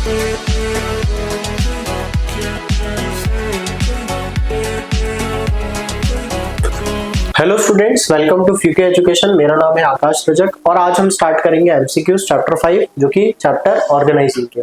Hello students, welcome to फ्यूके education. मेरा नाम है आकाश रजक और आज हम स्टार्ट करेंगे एमसीक्यूज चैप्टर 5 जो कि चैप्टर ऑर्गेनाइजिंग के।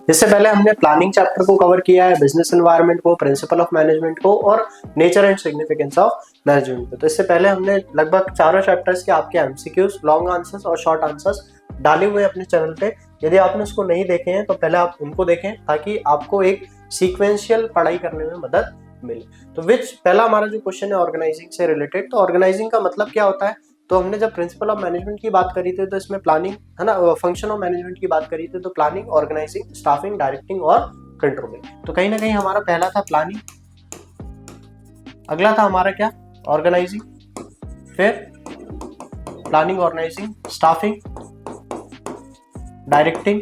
इससे पहले हमने प्लानिंग चैप्टर को कवर किया है, बिजनेस एनवायरनमेंट को, प्रिंसिपल ऑफ मैनेजमेंट को और nature and significance of management को। तो इससे पहले हमने लगभग चारों चैप्टर्स के आपके एमसीक्यूज, लॉन्ग आंसर्स और शॉर्ट आंसर्स डाले हुए अपने चैनल पे। यदि आपने उसको नहीं देखे हैं तो पहले आप उनको देखें ताकि आपको एक सीक्वेंशियल पढ़ाई करने में मदद मिले। तो पहला हमारा जो क्वेश्चन है ऑर्गेनाइजिंग से रिलेटेड, तो ऑर्गेनाइजिंग का मतलब क्या होता है। तो हमने जब प्रिंसिपल ऑफ मैनेजमेंट की बात करी थी तो इसमें प्लानिंग है ना, फंक्शन ऑफ मैनेजमेंट की बात करी थी तो प्लानिंग, ऑर्गेनाइजिंग, स्टाफिंग, डायरेक्टिंग और कंट्रोलिंग। तो कहीं ना कहीं हमारा पहला था प्लानिंग, अगला था हमारा क्या, ऑर्गेनाइजिंग, फिर planning, organising, staffing, directing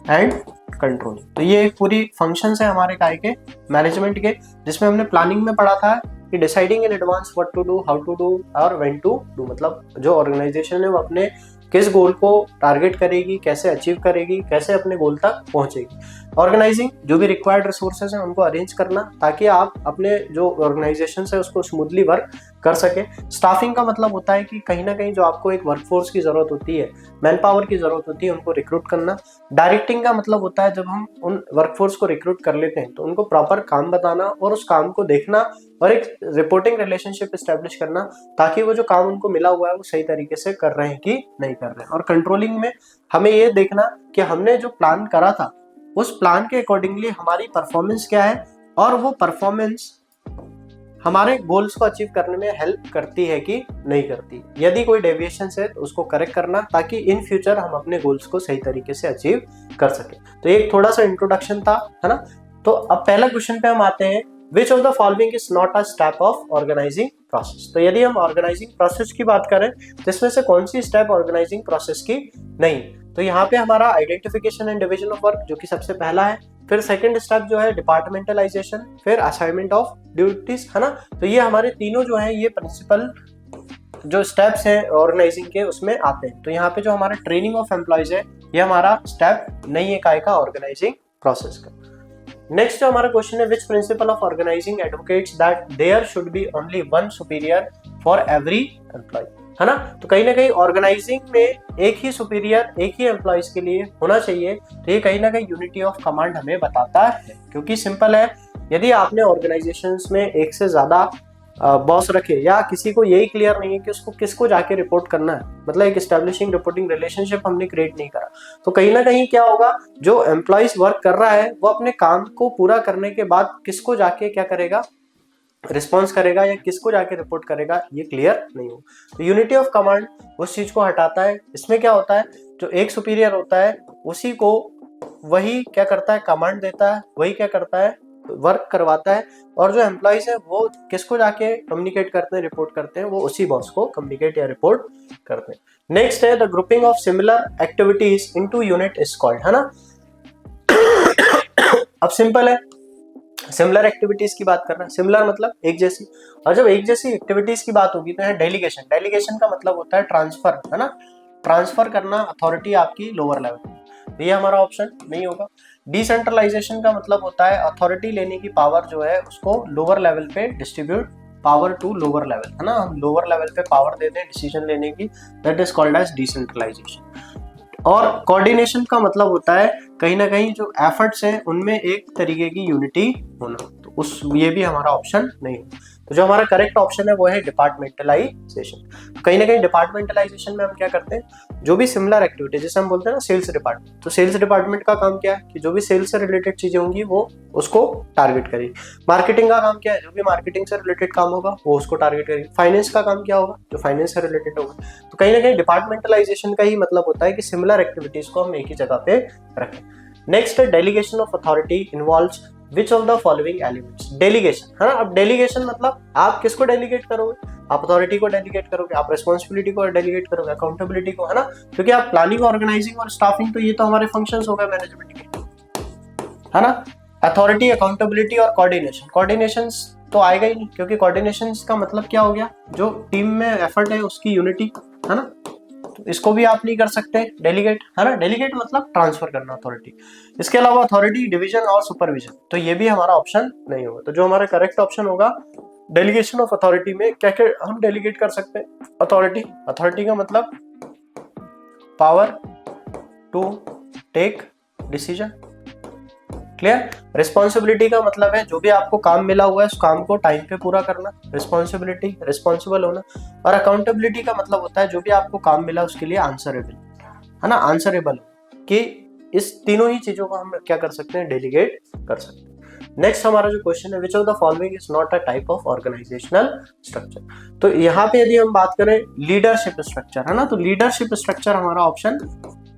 and controlling. तो ये एक पूरी फंक्शंस है हमारे काय के मैनेजमेंट के, जिसमें हमने प्लानिंग में पढ़ा था कि deciding in advance what to do, how to do और व्हेन टू डू। मतलब जो ऑर्गेनाइजेशन है वो अपने किस गोल को टारगेट करेगी, कैसे अचीव करेगी, कैसे अपने गोल तक पहुंचेगी। ऑर्गेनाइजिंग, जो भी रिक्वायर्ड रिसोर्सेज हैं उनको अरेंज करना ताकि आप अपने जो ऑर्गेनाइजेशन है उसको स्मूथली वर्क कर सके। स्टाफिंग का मतलब होता है कि कहीं ना कहीं जो आपको एक वर्कफोर्स की जरूरत होती है, मैन पावर की जरूरत होती है, उनको रिक्रूट करना। डायरेक्टिंग का मतलब होता है जब हम उन वर्कफोर्स को रिक्रूट कर लेते हैं तो उनको प्रॉपर काम बताना और उस काम को देखना और एक रिपोर्टिंग रिलेशनशिप एस्टेब्लिश करना ताकि वो जो काम उनको मिला हुआ है वो सही तरीके से कर रहे हैं कि नहीं कर रहे हैं। और कंट्रोलिंग में हमें ये देखना कि हमने जो प्लान करा था उस प्लान के अकॉर्डिंगली हमारी परफॉर्मेंस क्या है और वो परफॉर्मेंस हमारे गोल्स को अचीव करने में हेल्प करती है कि नहीं करती। यदि कोई डेविएशन है तो उसको करेक्ट करना ताकि इन फ्यूचर हम अपने गोल्स को सही तरीके से अचीव कर सके। तो एक थोड़ा सा इंट्रोडक्शन था, है ना। तो अब पहला क्वेश्चन पे हम आते हैं, which of the following is not a step of organising process. तो यदि हम ऑर्गेनाइजिंग प्रोसेस की बात करें तो इसमें से कौन सी स्टेप ऑर्गेनाइजिंग प्रोसेस की नहीं। तो यहाँ पे हमारा identification and division of work जो कि सबसे पहला है, फिर सेकंड स्टेप जो है डिपार्टमेंटलाइजेशन, फिर असाइनमेंट ऑफ ड्यूटीज, है ना। तो ये हमारे तीनों जो है ये प्रिंसिपल जो स्टेप्स हैं ऑर्गेनाइजिंग के उसमें आते हैं। तो यहाँ पे जो हमारा ट्रेनिंग ऑफ एम्प्लॉयज है ये हमारा स्टेप नहीं है काय का ऑर्गेनाइजिंग प्रोसेस का। नेक्स्ट जो हमारा क्वेश्चन है, which principle of organising advocates that there should be only one superior for every employee, है ना। तो कहीं ना कहीं ऑर्गेनाइजिंग में एक ही सुपीरियर एक ही एम्प्लॉयज के लिए होना चाहिए। तो ये कहीं ना कहीं यूनिटी ऑफ कमांड हमें बताता है, क्योंकि सिंपल है, यदि आपने ऑर्गेनाइजेशंस में एक से ज्यादा बॉस रखे या किसी को यही क्लियर नहीं है कि उसको किसको जाके रिपोर्ट करना है, मतलब एक एस्टैब्लिशिंग रिपोर्टिंग रिलेशनशिप हमने क्रिएट नहीं करा, तो कहीं ना कहीं क्या होगा, जो एम्प्लॉयज वर्क कर रहा है वो अपने काम को पूरा करने के बाद किसको जाके क्या करेगा, रिस्पॉन्स करेगा या किसको जाके रिपोर्ट करेगा, ये क्लियर नहीं हो। तो यूनिटी ऑफ कमांड उस चीज को हटाता है। इसमें क्या होता है, जो एक सुपीरियर होता है उसी को वही क्या करता है, कमांड देता है, वही क्या करता है, वर्क करवाता है, और जो एम्प्लॉयज है वो किसको जाके कम्युनिकेट करते हैं, रिपोर्ट करते हैं, वो उसी बॉस को कम्युनिकेट या रिपोर्ट करते हैं। नेक्स्ट है the grouping of similar activities into unit is called, है ना। अब सिंपल है, सिमिलर एक्टिविटीज की बात कर रहे हैं, सिमिलर मतलब एक जैसी, और जब एक जैसी एक्टिविटीज की बात होगी तो है डेलीगेशन। डेलीगेशन का मतलब होता है ट्रांसफर, है ना, ट्रांसफर करना अथॉरिटी आपकी लोअर लेवल में, तो ये हमारा ऑप्शन नहीं होगा। डिसेंट्रलाइजेशन का मतलब होता है अथॉरिटी लेने की पावर जो है उसको लोअर लेवल पे distribute, power to lower level, है ना, हम लोअर लेवल पे पावर देते हैं डिसीजन लेने की, that is called as decentralisation. और कोऑर्डिनेशन का मतलब होता है कहीं ना कहीं जो एफर्ट्स हैं उनमें एक तरीके की यूनिटी होना, तो उस ये भी हमारा ऑप्शन नहीं हो। तो जो हमारा करेक्ट ऑप्शन है वो है डिपार्टमेंटलाइजेशन। तो कहीं ना कहीं डिपार्टमेंटलाइजेशन में हम क्या करते हैं, जो भी सिमिलर एक्टिविटी, जैसे हम बोलते हैं ना सेल्स डिपार्टमेंट, तो सेल्स डिपार्टमेंट का काम क्या है कि जो भी सेल्स से रिलेटेड चीजें होंगी वो उसको टारगेट करेगी। मार्केटिंग का काम क्या है, जो भी मार्केटिंग से रिलेटेड काम होगा वो उसको टारगेट करेगी। फाइनेंस का काम क्या होगा, जो फाइनेंस से रिलेटेड होगा। तो कहीं ना कहीं डिपार्टमेंटलाइजेशन का ही मतलब होता है कि सिमिलर एक्टिविटीज को हम एक ही जगह पे रखें। नेक्स्ट है delegation of authority involves which of the following elements. Delegation, है ना। अब डेलीगेशन मतलब आप किसको डेलीगेट करोगे, आप अथॉरिटी को डेलीगेट करोगे, आप रिस्पॉन्सिबिलिटी को डेलीगेट करोगे, अकाउंटेबिलिटी को, है ना, क्योंकि आप प्लानिंग, ऑर्गेनाइजिंग और स्टाफिंग, तो ये तो हमारे फंक्शंस हो गए मैनेजमेंट के, है ना। अथॉरिटी, अकाउंटेबिलिटी और कोऑर्डिनेशन, कोऑर्डिनेशन तो आएगा ही नहीं, क्योंकि कोऑर्डिनेशन का मतलब क्या हो गया, जो टीम में एफर्ट है उसकी यूनिटी, है ना। इसको भी आप नहीं कर सकते डेलीगेट, है ना। डेलीगेट मतलब ट्रांसफर करना अथॉरिटी। इसके अलावा अथॉरिटी, डिवीजन और सुपरविजन, तो ये भी हमारा ऑप्शन नहीं होगा। तो जो हमारा करेक्ट ऑप्शन होगा, डेलीगेशन ऑफ अथॉरिटी में क्या क्या हम डेलीगेट कर सकते हैं। अथॉरिटी का मतलब power to take decision, clear. Responsibility का मतलब है जो भी आपको काम मिला हुआ है उस काम को टाइम पे पूरा करना, रिस्पॉन्सिबिलिटी, रिस्पॉन्सिबल होना। और अकाउंटेबिलिटी का मतलब होता है जो भी आपको काम मिला उसके लिए आंसरेबल, है ना, आंसरेबल, कि इस तीनों ही चीजों को हम क्या कर सकते हैं, डेलीगेट कर सकते हैं। नेक्स्ट हमारा जो क्वेश्चन है, which of the following is not a type of organisational structure. तो यहाँ पे यदि हम बात करें लीडरशिप स्ट्रक्चर, है ना, तो लीडरशिप स्ट्रक्चर हमारा ऑप्शन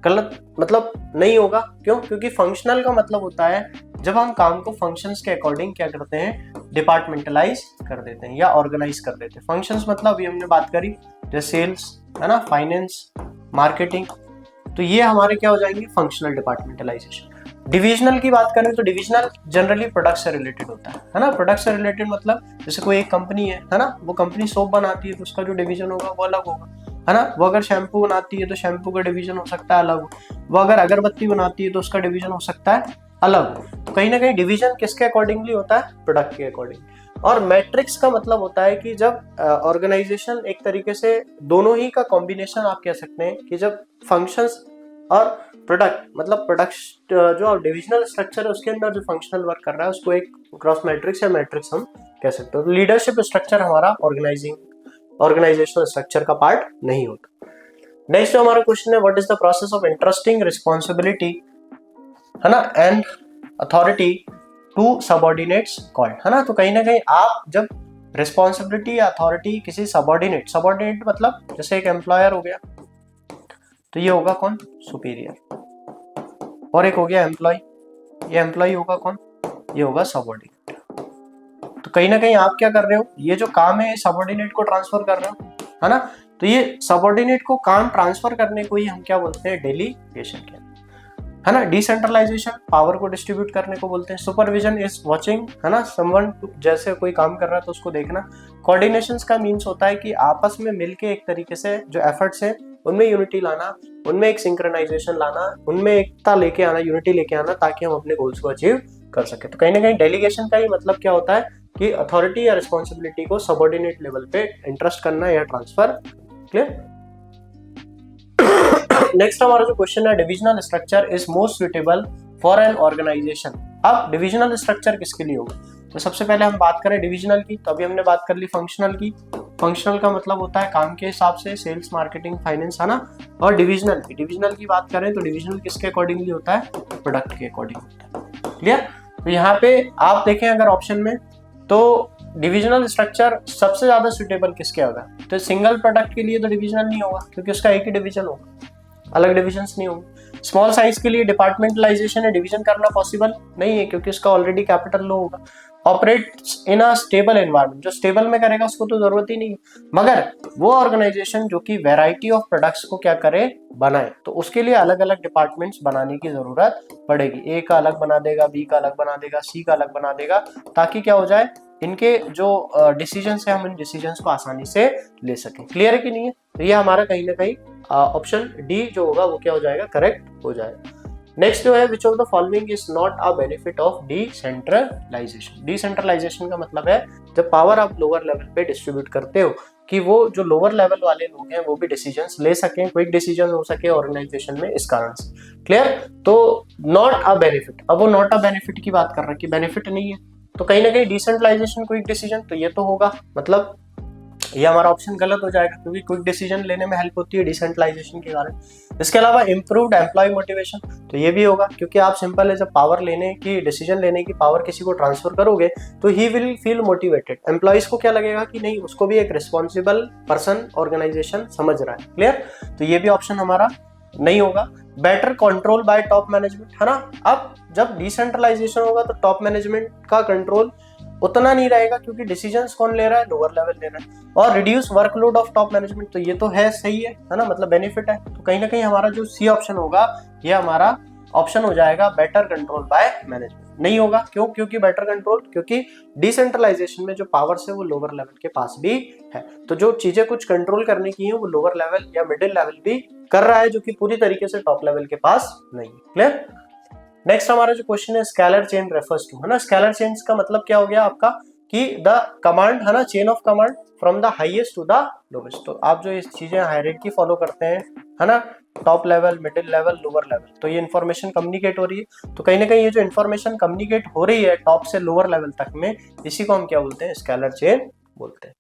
गलत, मतलब नहीं होगा। क्यों? क्योंकि फंक्शनल का मतलब होता है जब हम काम को फंक्शंस के अकॉर्डिंग क्या करते हैं, डिपार्टमेंटलाइज कर देते हैं या ऑर्गेनाइज कर देते हैं। फंक्शंस मतलब अभी हमने बात करी जैसे सेल्स, है ना, फाइनेंस, मार्केटिंग, तो ये हमारे क्या हो जाएंगे, फंक्शनल डिपार्टमेंटलाइजेशन। डिविजनल की बात करें तो डिविजनल जनरली प्रोडक्ट से रिलेटेड होता है ना। प्रोडक्ट से रिलेटेड मतलब जैसे कोई एक कंपनी है ना, वो कंपनी सोप बनाती है तो उसका जो डिवीजन होगा वो अलग होगा, है ना। वो अगर शैम्पू बनाती है तो शैम्पू का डिवीजन हो सकता है अलग हो, वो अगर अगरबत्ती बनाती है तो उसका डिवीजन हो सकता है अलग हो। तो कहीं ना कहीं डिवीजन किसके अकॉर्डिंगली होता है, प्रोडक्ट के अकॉर्डिंग। और मैट्रिक्स का मतलब होता है कि जब ऑर्गेनाइजेशन एक तरीके से दोनों ही का कॉम्बिनेशन आप कह सकते हैं, कि जब फंक्शंस और प्रोडक्ट, मतलब प्रोडक्ट जो डिविजनल स्ट्रक्चर है उसके अंदर जो फंक्शनल वर्क कर रहा है उसको एक क्रॉस मैट्रिक्स या मैट्रिक्स हम कह सकते हैं। तो लीडरशिप स्ट्रक्चर हमारा ऑर्गेनाइजेशनल स्ट्रक्चर का पार्ट नहीं होता। नेक्स्ट जो हमारा क्वेश्चन है, what is the process of interesting responsibility, है ना, and authority to subordinates called, है ना। तो कहीं ना कहीं आप जब रिस्पॉन्सिबिलिटी या अथॉरिटी किसी सबऑर्डिनेट मतलब जैसे एक एम्प्लॉयर हो गया तो ये होगा कौन, सुपीरियर, और एक हो गया एम्प्लॉय, ये एम्प्लॉय होगा कौन, ये होगा सबऑर्डिनेट। तो कहीं ना कहीं आप क्या कर रहे हो, ये जो काम है सबऑर्डिनेट को ट्रांसफर कर रहे हो, है ना। तो ये सबऑर्डिनेट को काम ट्रांसफर करने को ही हम क्या बोलते हैं, डेलीगेशन के, है ना। डिसेंट्रलाइजेशन पावर को डिस्ट्रीब्यूट करने को बोलते हैं। सुपरविजन इज वॉचिंग, है ना, समवन, जैसे कोई काम कर रहा है तो उसको देखना। कोऑर्डिनेशन का मीन्स होता है कि आपस में मिलके एक तरीके से जो एफर्ट्स है उनमें यूनिटी लाना, उनमें एक सिंक्रोनाइजेशन लाना, उनमें एकता लेके आना, यूनिटी लेके आना, ताकि हम अपने गोल्स को अचीव कर सके। तो कहीं ना कहीं डेलीगेशन का ही मतलब क्या होता है कि अथॉरिटी या रिस्पॉन्सिबिलिटी को सबऑर्डिनेट लेवल पे इंटरेस्ट करना या ट्रांसफर, क्लियर। नेक्स्ट हमारा जो क्वेश्चन है, divisional structure is most suitable for an organisation. अब डिविजनल स्ट्रक्चर किसके लिए होगा, तो सबसे पहले हम बात करें डिविजनल की, तो अभी हमने बात कर ली फंक्शनल की। फंक्शनल का मतलब होता है काम के हिसाब से, सेल्स, मार्केटिंग, फाइनेंस, है ना। और डिविजनल की बात करें तो डिविजनल किसके अकॉर्डिंगली होता है, प्रोडक्ट के अकॉर्डिंग होता है, क्लियर। तो यहाँ पे आप देखें अगर ऑप्शन में, तो डिविजनल स्ट्रक्चर सबसे ज्यादा सुटेबल किसके होगा, तो सिंगल प्रोडक्ट के लिए तो डिविजनल नहीं होगा क्योंकि उसका एक ही डिवीजन होगा, अलग डिविजन्स नहीं होंगे। स्मॉल साइज के लिए डिपार्टमेंटलाइजेशन है, डिवीजन करना पॉसिबल नहीं है क्योंकि उसका ऑलरेडी कैपिटल लो होगा। Operates in a stable environment, जो स्टेबल में करेगा उसको तो जरूरत ही नहीं है, मगर वो ऑर्गेनाइजेशन जो कि वैरायटी ऑफ प्रोडक्ट्स को क्या करे, बनाए, तो उसके लिए अलग अलग डिपार्टमेंट्स बनाने की जरूरत पड़ेगी। ए का अलग बना देगा, बी का अलग बना देगा, सी का अलग बना देगा, ताकि क्या हो जाए, इनके जो डिसीजंस है हम इन डिसीजंस को आसानी से ले सकें। क्लियर है कि नहीं है। तो ये हमारा कहीं ना कहीं ऑप्शन डी जो होगा वो क्या हो जाएगा, करेक्ट हो जाएगा। नेक्स्ट जो है, which of the following is not a benefit of decentralisation. Decentralisation का मतलब है जब पावर आप लोअर लेवल पे डिस्ट्रीब्यूट करते हो कि वो जो लोअर लेवल वाले लोग हैं वो भी डिसीजंस ले सकें, क्विक डिसीजन हो सके ऑर्गेनाइजेशन में, इस कारण से, क्लियर। तो नॉट अ बेनिफिट, अब वो नॉट अ बेनिफिट की बात कर रहा है कि बेनिफिट नहीं है, तो कहीं ना कहीं डिसेंट्रलाइजेशन क्विक डिसीजन, तो ये तो होगा, मतलब ये हमारा ऑप्शन गलत हो जाएगा क्योंकि क्विक डिसीजन लेने में हेल्प होती है डिसेंट्रलाइजेशन के कारण। इसके अलावा इंप्रूव्ड एम्प्लॉय मोटिवेशन, तो ये भी होगा क्योंकि आप सिंपल है, जब पावर लेने की, डिसीजन लेने की पावर किसी को ट्रांसफर करोगे तो he will feel motivated. Employees को क्या लगेगा कि नहीं, उसको भी एक रिस्पॉन्सिबल पर्सन ऑर्गेनाइजेशन समझ रहा है, क्लियर। तो ये भी ऑप्शन हमारा नहीं होगा। Better control by top management, है ना। अब जब डिसेंट्रलाइजेशन होगा तो टॉप मैनेजमेंट का कंट्रोल उतना नहीं रहेगा क्योंकि डिसीजंस कौन ले रहा है, लोअर लेवल ले रहा है। और reduce workload of top management, तो ये तो है, सही है ना, मतलब बेनिफिट है। तो कहीं ना कहीं हमारा जो सी ऑप्शन होगा ये हमारा ऑप्शन हो जाएगा, बेटर कंट्रोल बाय मैनेजमेंट। नहीं होगा, क्यों, क्योंकि बेटर कंट्रोल, क्योंकि डिसेंट्रलाइजेशन में जो पावर्स है वो लोअर लेवल के पास भी है, तो जो चीजें कुछ कंट्रोल करने की है वो लोअर लेवल या मिडिल लेवल भी कर रहा है जो कि पूरी तरीके से टॉप लेवल के पास नहीं है। क्लियर। नेक्स्ट हमारा जो क्वेश्चन है स्केलर चेन रेफर्स टू, है ना। स्केलर चेन का मतलब क्या हो गया आपका कि द कमांड, है ना, chain of command from the highest to the lowest. तो आप जो ये चीजें हायरार्की फॉलो करते हैं, है ना, top level, middle level, lower level, तो ये इन्फॉर्मेशन कम्युनिकेट हो रही है। तो कहीं ना कहीं ये जो इन्फॉर्मेशन कम्युनिकेट हो रही है टॉप से लोअर लेवल तक में, इसी को हम क्या बोलते हैं, स्केलर चेन बोलते हैं।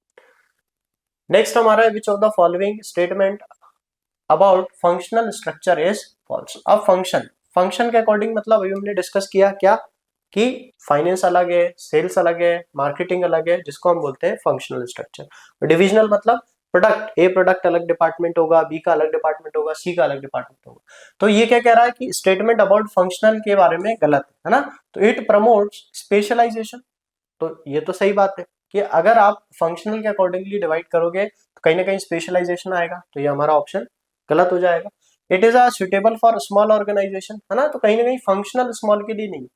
नेक्स्ट हमारा which of the following statement about functional structure is false. अब फंक्शन के अकॉर्डिंग मतलब अभी हमने डिस्कस किया क्या कि फाइनेंस अलग है, सेल्स अलग है, मार्केटिंग अलग है, जिसको हम बोलते हैं फंक्शनल स्ट्रक्चर। डिविजनल मतलब प्रोडक्ट, ए प्रोडक्ट अलग डिपार्टमेंट होगा, बी का अलग डिपार्टमेंट होगा, सी का अलग डिपार्टमेंट होगा। तो ये क्या कह रहा है कि स्टेटमेंट अबाउट फंक्शनल के बारे में गलत है ना। तो इट प्रमोट्स स्पेशलाइजेशन। तो ये तो सही बात है कि अगर आप फंक्शनल के अकॉर्डिंगली डिवाइड करोगे तो कहीं ना कहीं स्पेशलाइजेशन आएगा, तो ये हमारा ऑप्शन गलत हो जाएगा। It is suitable for small organisation, है ना। तो कहीं ना कहीं फंक्शनल स्मॉल के लिए नहीं,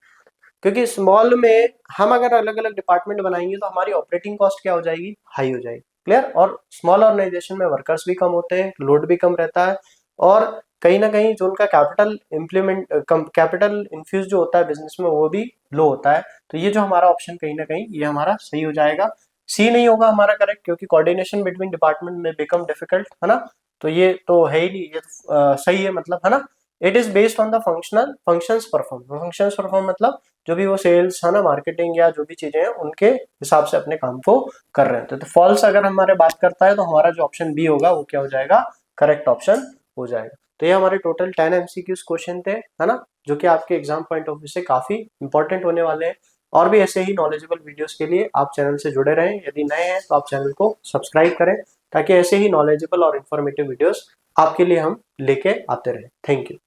क्योंकि स्मॉल में हम अगर अलग अलग डिपार्टमेंट बनाएंगे तो हमारी ऑपरेटिंग कॉस्ट क्या हो जाएगी, हाई हो जाएगी। क्लियर। और स्मॉल ऑर्गेनाइजेशन में वर्कर्स भी कम होते हैं, लोड भी कम रहता है, और कहीं ना कहीं जो उनका कैपिटल इन्फ्यूज जो होता है बिजनेस में वो भी लो होता है। तो ये जो हमारा ऑप्शन कहीं ना कहीं ये हमारा सही हो जाएगा। सी नहीं होगा हमारा करेक्ट, क्योंकि कोऑर्डिनेशन बिटवीन डिपार्टमेंट में बिकम डिफिकल्ट, है ना। तो ये तो है ही नहीं, ये तो सही है मतलब, है ना। It is based on the functions perform मतलब जो भी वो सेल्स, है ना, मार्केटिंग या जो भी चीजें हैं उनके हिसाब से अपने काम को कर रहे हैं। तो फॉल्स अगर हमारे बात करता है तो हमारा जो ऑप्शन बी होगा वो क्या हो जाएगा, करेक्ट ऑप्शन हो जाएगा। तो ये हमारे टोटल 10 एमसीक्यूज क्वेश्चन थे, है ना, जो कि आपके एग्जाम पॉइंट ऑफ व्यू से काफी इंपॉर्टेंट होने वाले हैं। और भी ऐसे ही नॉलेजेबल वीडियोस के लिए आप चैनल से जुड़े रहें। यदि नए हैं तो आप चैनल को सब्सक्राइब करें, ताकि ऐसे ही नॉलेजेबल और इन्फॉर्मेटिव वीडियोस आपके लिए हम लेके आते रहें। Thank you.